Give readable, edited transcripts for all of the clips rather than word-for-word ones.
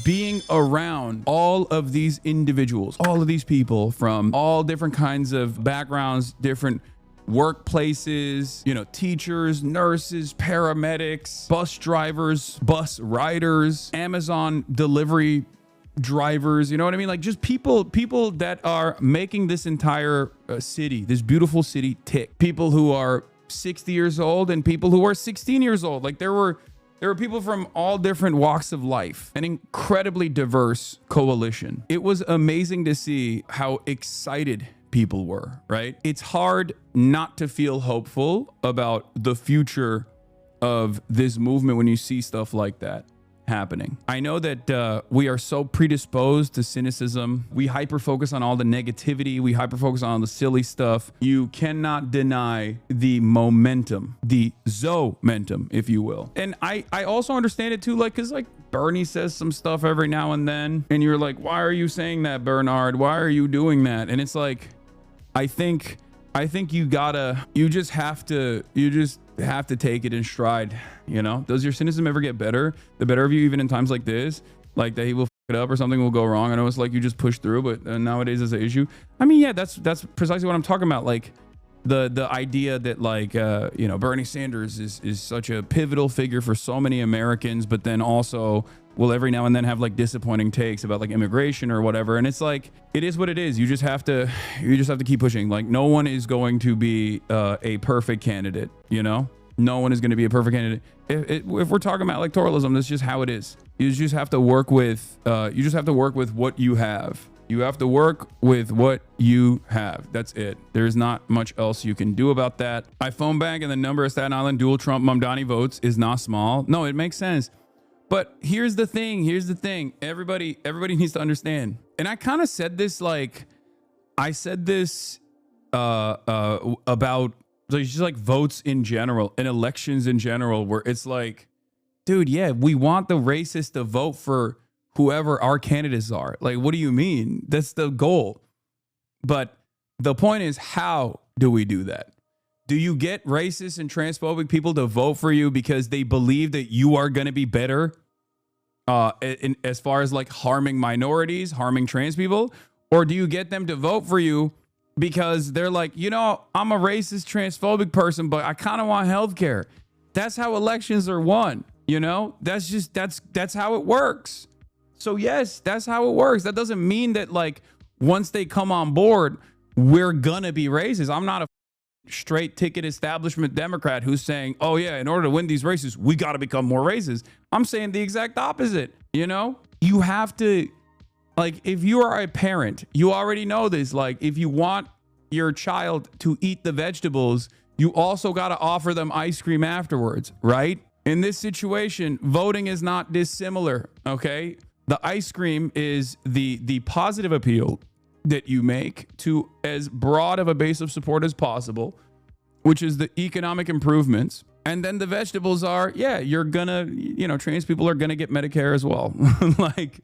being around all of these individuals, all of these people from all different kinds of backgrounds, different workplaces, you know, teachers, nurses, paramedics, bus drivers, bus riders, Amazon delivery drivers, you know what I mean? Like just people that are making this entire city, this beautiful city tick. People who are 60 years old and people who are 16 years old. Like there were people from all different walks of life, an incredibly diverse coalition. It was amazing to see how excited people were, right? It's hard not to feel hopeful about the future of this movement when you see stuff like that happening. I know that we are so predisposed to cynicism. We hyper focus on all the negativity. We hyper focus on all the silly stuff. You cannot deny the momentum, the Zohmentum, if you will. And I also understand it too, like, cause like Bernie says some stuff every now and then, and you're like, why are you saying that, Bernard? Why are you doing that? And it's like, I think you just have to take it in stride, you know? Does your cynicism ever get better? The better of you, even in times like this, like that he will f it up or something will go wrong. I know it's like you just push through, but nowadays it's an issue. I mean, yeah, that's precisely what I'm talking about. Like the idea that like, you know, Bernie Sanders is such a pivotal figure for so many Americans, but then also will every now and then have like disappointing takes about like immigration or whatever. And it's like, it is what it is. You just have to keep pushing. Like no one is going to be a perfect candidate, you know? No one is going to be a perfect candidate. If we're talking about electoralism, that's just how it is. You just have to work with, what you have. You have to work with what you have. That's it. There's not much else you can do about that. I phone bank and the number of Staten Island dual Trump Mamdani votes is not small. No, it makes sense. But here's the thing. Everybody needs to understand. And I kind of said this, like, I said this about just like votes in general and elections in general, where it's like, dude, yeah, we want the racists to vote for whoever our candidates are. Like, what do you mean? That's the goal. But the point is, how do we do that? Do you get racist and transphobic people to vote for you because they believe that you are going to be better as far as like harming minorities, harming trans people? Or do you get them to vote for you because they're like, you know, I'm a racist, transphobic person, but I kind of want healthcare. That's how elections are won. You know, that's how it works. So yes, that's how it works. That doesn't mean that like once they come on board, we're gonna be racist. I'm not a straight ticket establishment Democrat who's saying, oh yeah, in order to win these races, we got to become more racist. I'm saying the exact opposite. You know, you have to, like, if you are a parent, you already know this. Like, if you want your child to eat the vegetables, you also got to offer them ice cream afterwards, right? In this situation, voting is not dissimilar, okay? The ice cream is the positive appeal that you make to as broad of a base of support as possible, which is the economic improvements. And then the vegetables are, yeah, you're gonna, you know, trans people are gonna get Medicare as well. Like,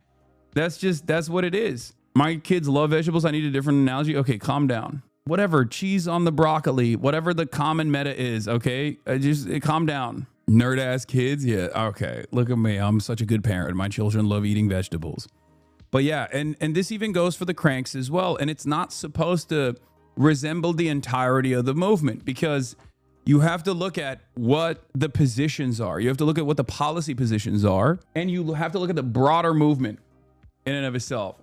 that's what it is. My kids love vegetables. I need a different analogy. Okay, calm down. Whatever, cheese on the broccoli, whatever the common meta is, okay? Calm down. Nerd ass kids, yeah, okay. Look at me, I'm such a good parent. My children love eating vegetables. But yeah, and this even goes for the cranks as well. And it's not supposed to resemble the entirety of the movement, because you have to look at what the positions are. You have to look at what the policy positions are, and you have to look at the broader movement in and of itself.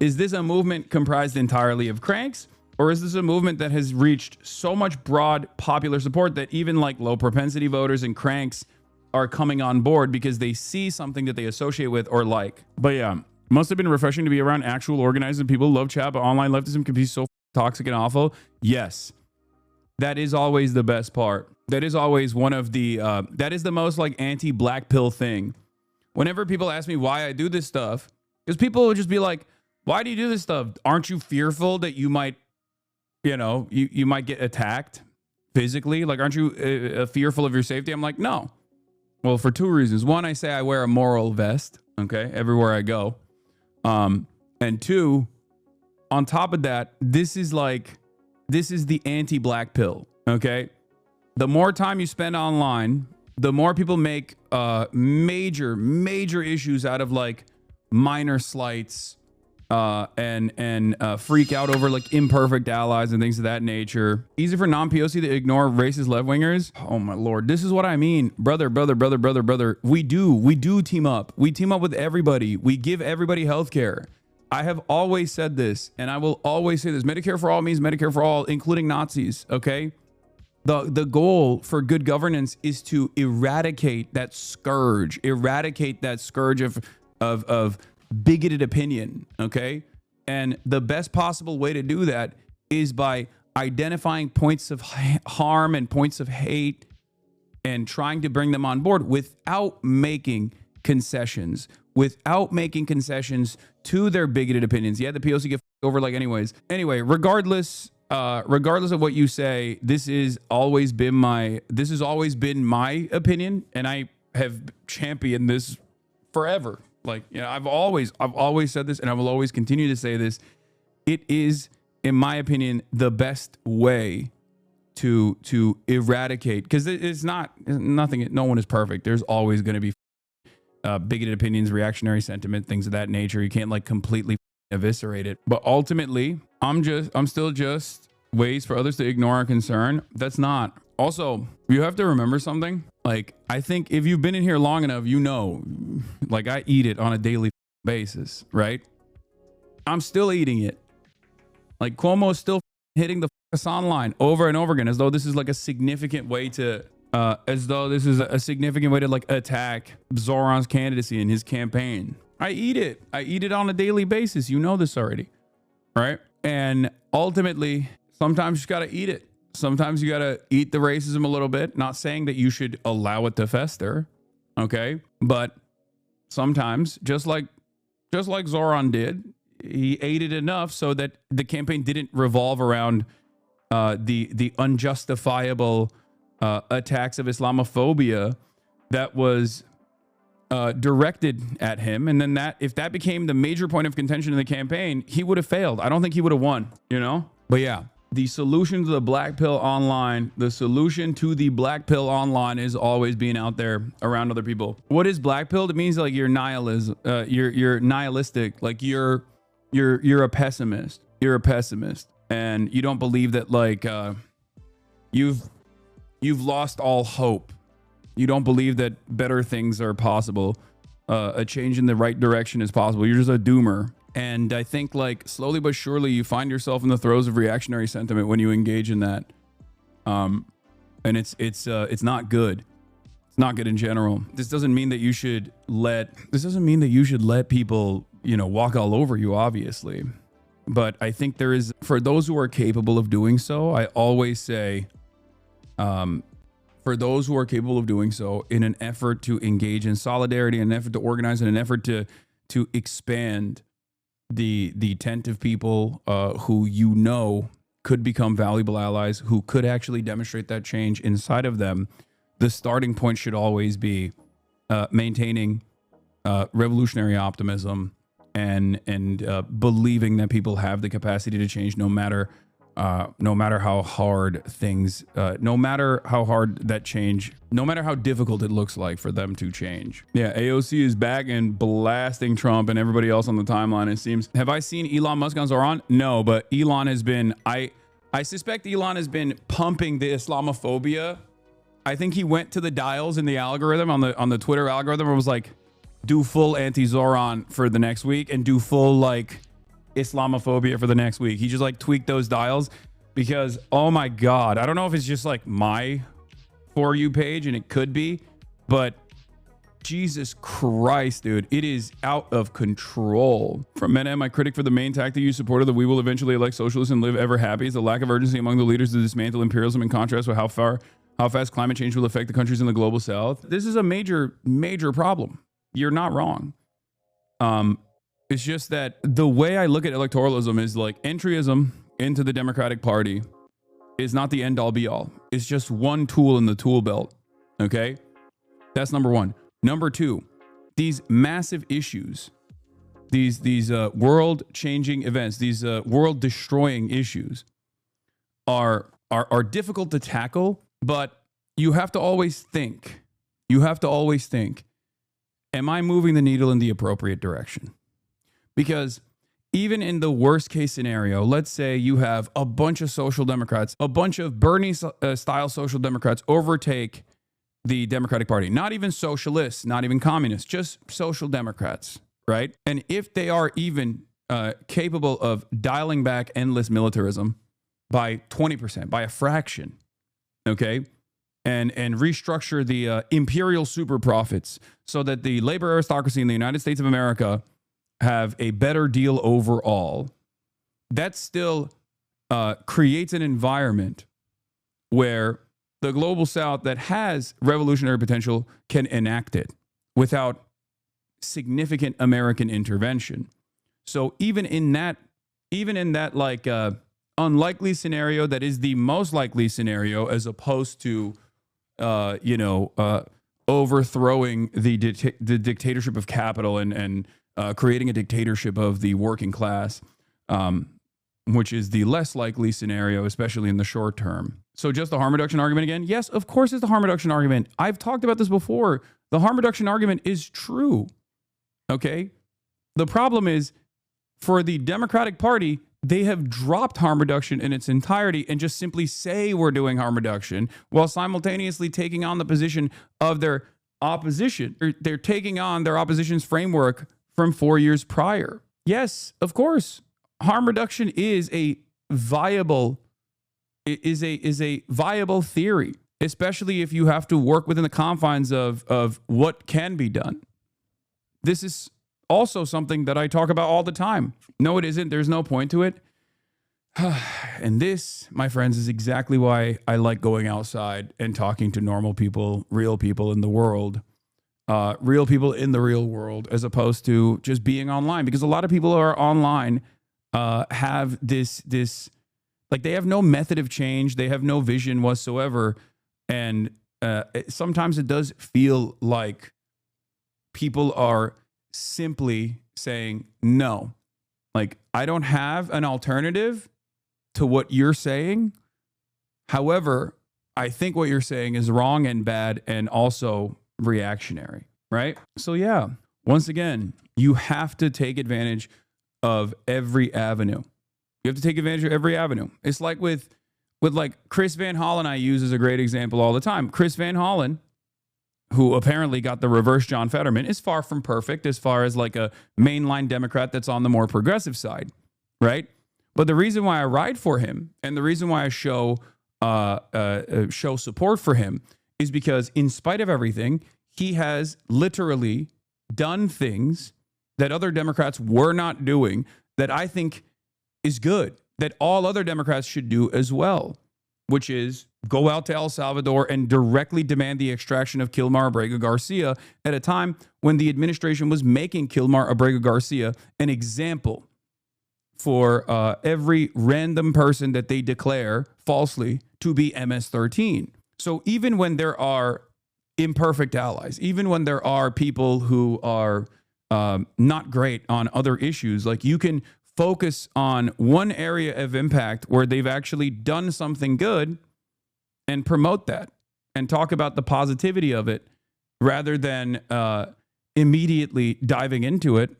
Is this a movement comprised entirely of cranks, or is this a movement that has reached so much broad popular support that even like low propensity voters and cranks are coming on board because they see something that they associate with or like? But yeah, must have been refreshing to be around actual organized and people who love chat, but online leftism can be so toxic and awful. Yes, that is always the best part. That is always one of the, that is the most like anti-black pill thing. Whenever people ask me why I do this stuff, because people will just be like, why do you do this stuff? Aren't you fearful that you might, you know, you might get attacked physically? Like, aren't you fearful of your safety? I'm like, no. Well, for two reasons. One, I say I wear a moral vest, okay, everywhere I go. And two, on top of that, this is the anti-black pill, okay? The more time you spend online, the more people make major issues out of like minor slights, and freak out over like imperfect allies and things of that nature. Easy for non-POC to ignore racist left-wingers. Oh my Lord. This is what I mean. Brother. We do team up. We team up with everybody. We give everybody healthcare. I have always said this, and I will always say this. Medicare for all means Medicare for all, including Nazis. Okay. The goal for good governance is to eradicate that scourge of bigoted opinion. Okay. And the best possible way to do that is by identifying points of harm and points of hate and trying to bring them on board without making concessions to their bigoted opinions. Yeah, the POC get over like anyways. Anyway, regardless of what you say, this has always been my opinion, and I have championed this forever. Like, you know, I've always said this, and I will always continue to say this. It is, in my opinion, the best way to eradicate, because it's nothing. No one is perfect. There's always going to be bigoted opinions, reactionary sentiment, things of that nature. You can't like completely eviscerate it. But ultimately, I'm still just ways for others to ignore our concern. That's not. Also, you have to remember something. Like, I think if you've been in here long enough, you know, like I eat it on a daily basis, right? I'm still eating it. Like Cuomo's still hitting the Hasan line over and over again, as though this is like a significant way to like attack Zohran's candidacy and his campaign. I eat it on a daily basis. You know this already, right? And ultimately, sometimes you just got to eat it. Sometimes you got to eat the racism a little bit. Not saying that you should allow it to fester, okay? But sometimes, just like Zohran did, he ate it enough so that the campaign didn't revolve around the unjustifiable attacks of Islamophobia that was directed at him. And then if that became the major point of contention in the campaign, he would have failed. I don't think he would have won, you know? But yeah, the solution to the black pill online, is always being out there around other people. What is black pill? It means like you're nihilism, you're nihilistic, like you're a pessimist. You're a pessimist, and you don't believe that like you've lost all hope. You don't believe that better things are possible. A change in the right direction is possible. You're just a doomer. And I think like slowly but surely you find yourself in the throes of reactionary sentiment when you engage in that. And it's not good. It's not good in general. This doesn't mean that you should let people, you know, walk all over you, obviously. But I think there is, for those who are capable of doing so, I always say, for those who are capable of doing so in an effort to engage in solidarity, an effort to organize, and an effort to expand the tent of people who you know could become valuable allies, who could actually demonstrate that change inside of them, the starting point should always be maintaining revolutionary optimism and believing that people have the capacity to change, no matter how hard things, no matter how hard that change, no matter how difficult it looks like for them to change. Yeah, AOC is back and blasting Trump and everybody else on the timeline, it seems. Have I seen Elon Musk on Zohran? No, but Elon has been, I suspect Elon has been pumping the Islamophobia. I think he went to the dials in the algorithm, on the Twitter algorithm, and was like, do full anti-Zohran for the next week and do full like Islamophobia for the next week. He just like tweaked those dials because, oh my God, I don't know if it's just like my For You page, and it could be, but Jesus Christ, dude, it is out of control. From Meta, my critic for the main tactic you supported, that we will eventually elect socialists and live ever happy, is the lack of urgency among the leaders to dismantle imperialism, in contrast with how fast climate change will affect the countries in the global south. This is a major problem. You're not wrong. It's just that the way I look at electoralism is like entryism into the Democratic Party is not the end all be all. It's just one tool in the tool belt. Okay. That's number one. Number two, these massive issues, these world changing events, these world destroying issues are difficult to tackle, but you have to always think am I moving the needle in the appropriate direction? Because even in the worst case scenario, let's say you have a bunch of social democrats, a bunch of Bernie style social democrats overtake the Democratic Party, not even socialists, not even communists, just social democrats, right? And if they are even capable of dialing back endless militarism by 20%, by a fraction, okay, and restructure the imperial super profits so that the labor aristocracy in the United States of America have a better deal overall, that still creates an environment where the global South that has revolutionary potential can enact it without significant American intervention. So even in that like unlikely scenario that is the most likely scenario, as opposed to overthrowing the dictatorship of capital and creating a dictatorship of the working class, which is the less likely scenario, especially in the short term. So just the harm reduction argument again? Yes, of course it's the harm reduction argument. I've talked about this before. The harm reduction argument is true. Okay? The problem is, for the Democratic Party, they have dropped harm reduction in its entirety and just simply say we're doing harm reduction while simultaneously taking on the position of their opposition. They're taking on their opposition's framework from 4 years prior. Yes, of course, harm reduction is a viable theory, especially if you have to work within the confines of what can be done. This is also something that I talk about all the time. No, it isn't. There's no point to it. And this, my friends, is exactly why I like going outside and talking to normal people, real people in the world, real people in the real world, as opposed to just being online. Because a lot of people who are online have this like, they have no method of change. They have no vision whatsoever. And sometimes it does feel like people are simply saying, no, like, I don't have an alternative to what you're saying. However, I think what you're saying is wrong and bad and also reactionary, right? So yeah, once again, you have to take advantage of every avenue. You have to take advantage of every avenue. It's like with like Chris Van Hollen, I use as a great example all the time. Chris Van Hollen, who apparently got the reverse John Fetterman, is far from perfect as far as like a mainline Democrat that's on the more progressive side, right? But the reason why I ride for him and the reason why I show support for him is because, in spite of everything, he has literally done things that other Democrats were not doing that I think is good, that all other Democrats should do as well, which is go out to El Salvador and directly demand the extraction of Kilmar Abrego Garcia at a time when the administration was making Kilmar Abrego Garcia an example for every random person that they declare falsely to be MS-13. So even when there are imperfect allies, even when there are people who are not great on other issues, like, you can focus on one area of impact where they've actually done something good and promote that and talk about the positivity of it, rather than immediately diving into it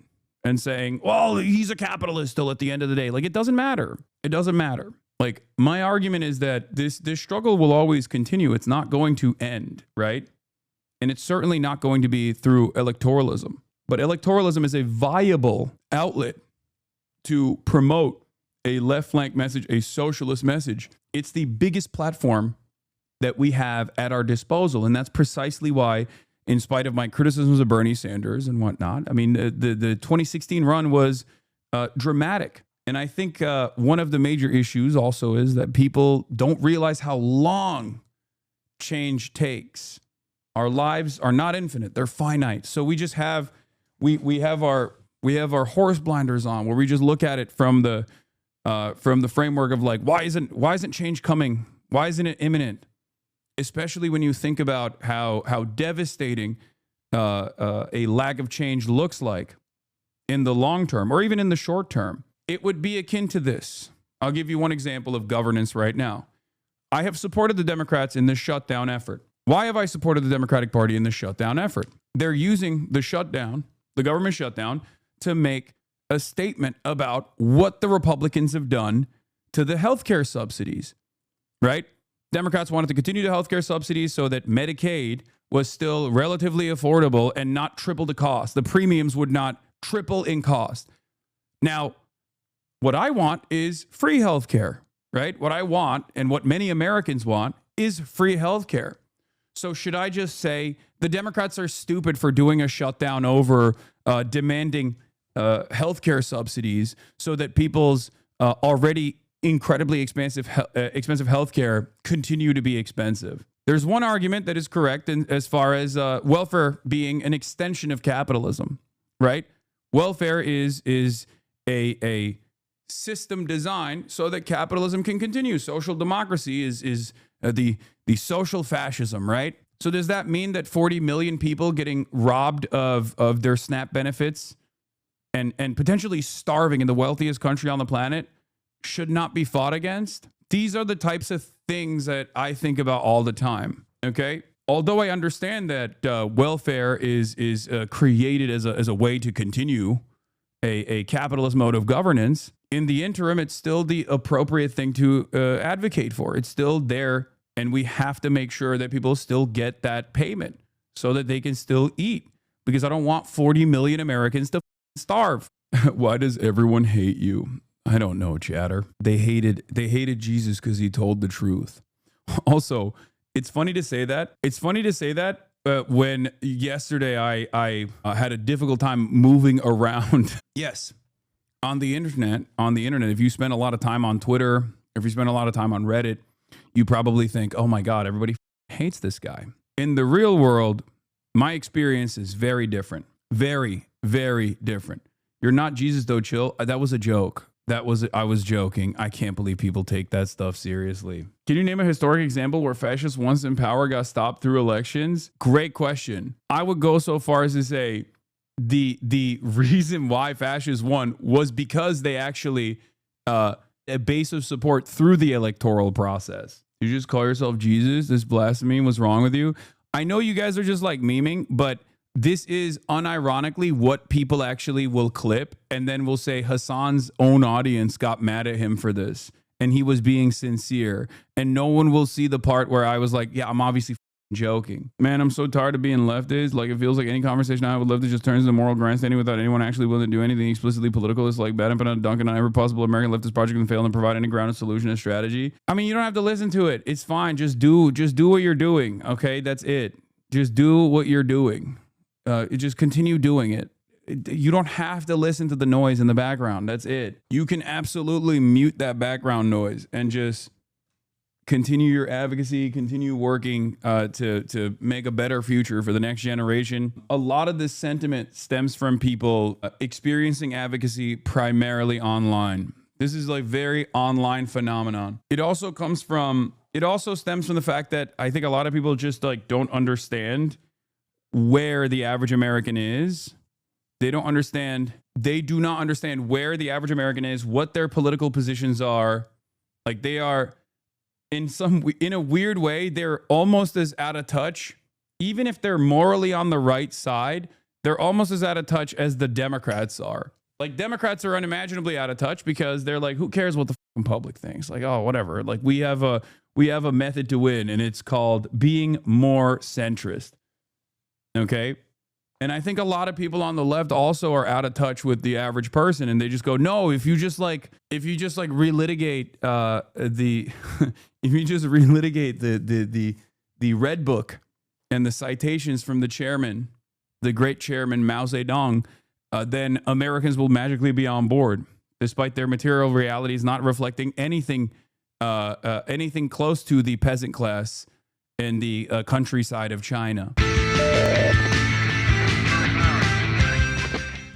and saying, well, he's a capitalist still at the end of the day. Like, it doesn't matter. It doesn't matter. Like, my argument is that this struggle will always continue. It's not going to end, right? And it's certainly not going to be through electoralism. But electoralism is a viable outlet to promote a left flank message, a socialist message. It's the biggest platform that we have at our disposal. And that's precisely why, in spite of my criticisms of Bernie Sanders and whatnot, I mean, the 2016 run was dramatic. And I think one of the major issues also is that people don't realize how long change takes. Our lives are not infinite. They're finite. So we just have, we have our horse blinders on, where we just look at it from the framework of like, why isn't change coming? Why isn't it imminent? Especially when you think about how devastating a lack of change looks like in the long term, or even in the short term. It would be akin to this. I'll give you one example of governance right now. I have supported the Democrats in this shutdown effort. Why have I supported the Democratic Party in this shutdown effort? they're using the shutdown, the government shutdown, to make a statement about what the Republicans have done to the healthcare subsidies, right? Democrats wanted to continue the healthcare subsidies so that Medicaid was still relatively affordable and not triple the cost. The premiums would not triple in cost. Now, what I want is free healthcare, right? What I want and what many Americans want is free healthcare. So should I just say the Democrats are stupid for doing a shutdown over demanding healthcare subsidies so that people's already incredibly expensive healthcare continue to be expensive? There's one argument that is correct as far as welfare being an extension of capitalism, right? Welfare is a system designed so that capitalism can continue. Social democracy is the social fascism, right? So does that mean that 40 million people getting robbed of their SNAP benefits and potentially starving in the wealthiest country on the planet should not be fought against? These are the types of things that I think about all the time, okay? Although I understand that welfare is created as a way to continue a capitalist mode of governance, in the interim, it's still the appropriate thing to advocate for. It's still there, and we have to make sure that people still get that payment so that they can still eat, because I don't want 40 million Americans to starve. Why does everyone hate you? I don't know, chatter. They hated Jesus because he told the truth. Also, it's funny to say that. When yesterday I had a difficult time moving around. Yes, on the internet, if you spend a lot of time on Twitter, if you spend a lot of time on Reddit, you probably think, oh my God, everybody hates this guy. In the real world, my experience is very different. Very, very different. You're not Jesus though, chill. That was a joke. I was joking. I can't believe people take that stuff seriously. Can you name a historic example where fascists once in power got stopped through elections? Great question. I would go so far as to say the reason why fascists won was because they actually a base of support through the electoral process. You just call yourself Jesus? This blasphemy, what's wrong with you? I know you guys are just like memeing, but this is unironically what people actually will clip and then will say Hasan's own audience got mad at him for this and he was being sincere, and no one will see the part where I was like, yeah, I'm obviously joking. Man, I'm so tired of being leftist. Like, it feels like any conversation I have with leftists just turns into moral grandstanding without anyone actually willing to do anything explicitly political. It's like bad and put on Duncan on every possible American leftist project and fail and provide any grounded solution and strategy. I mean, you don't have to listen to it. It's fine. Just do what you're doing. Okay, that's it. Just do what you're doing. Just continue doing it. You don't have to listen to the noise in the background. That's it. You can absolutely mute that background noise and just continue your advocacy, continue working to make a better future for the next generation. A lot of this sentiment stems from people experiencing advocacy primarily online. This is like very online phenomenon. It also stems from the fact that I think a lot of people just like don't understand where the average American is. They do not understand where the average American is, what their political positions are. Like, they are in a weird way, they're almost as out of touch. Even if they're morally on the right side, they're almost as out of touch as the Democrats are. Like, Democrats are unimaginably out of touch because they're like, who cares what the fucking public thinks? Like, oh, whatever. Like, we have a method to win, and it's called being more centrist. Okay. And I think a lot of people on the left also are out of touch with the average person, and they just go, no, if you just relitigate the Red Book and the citations from the great chairman Mao Zedong, then Americans will magically be on board, despite their material realities not reflecting anything close to the peasant class in the countryside of China.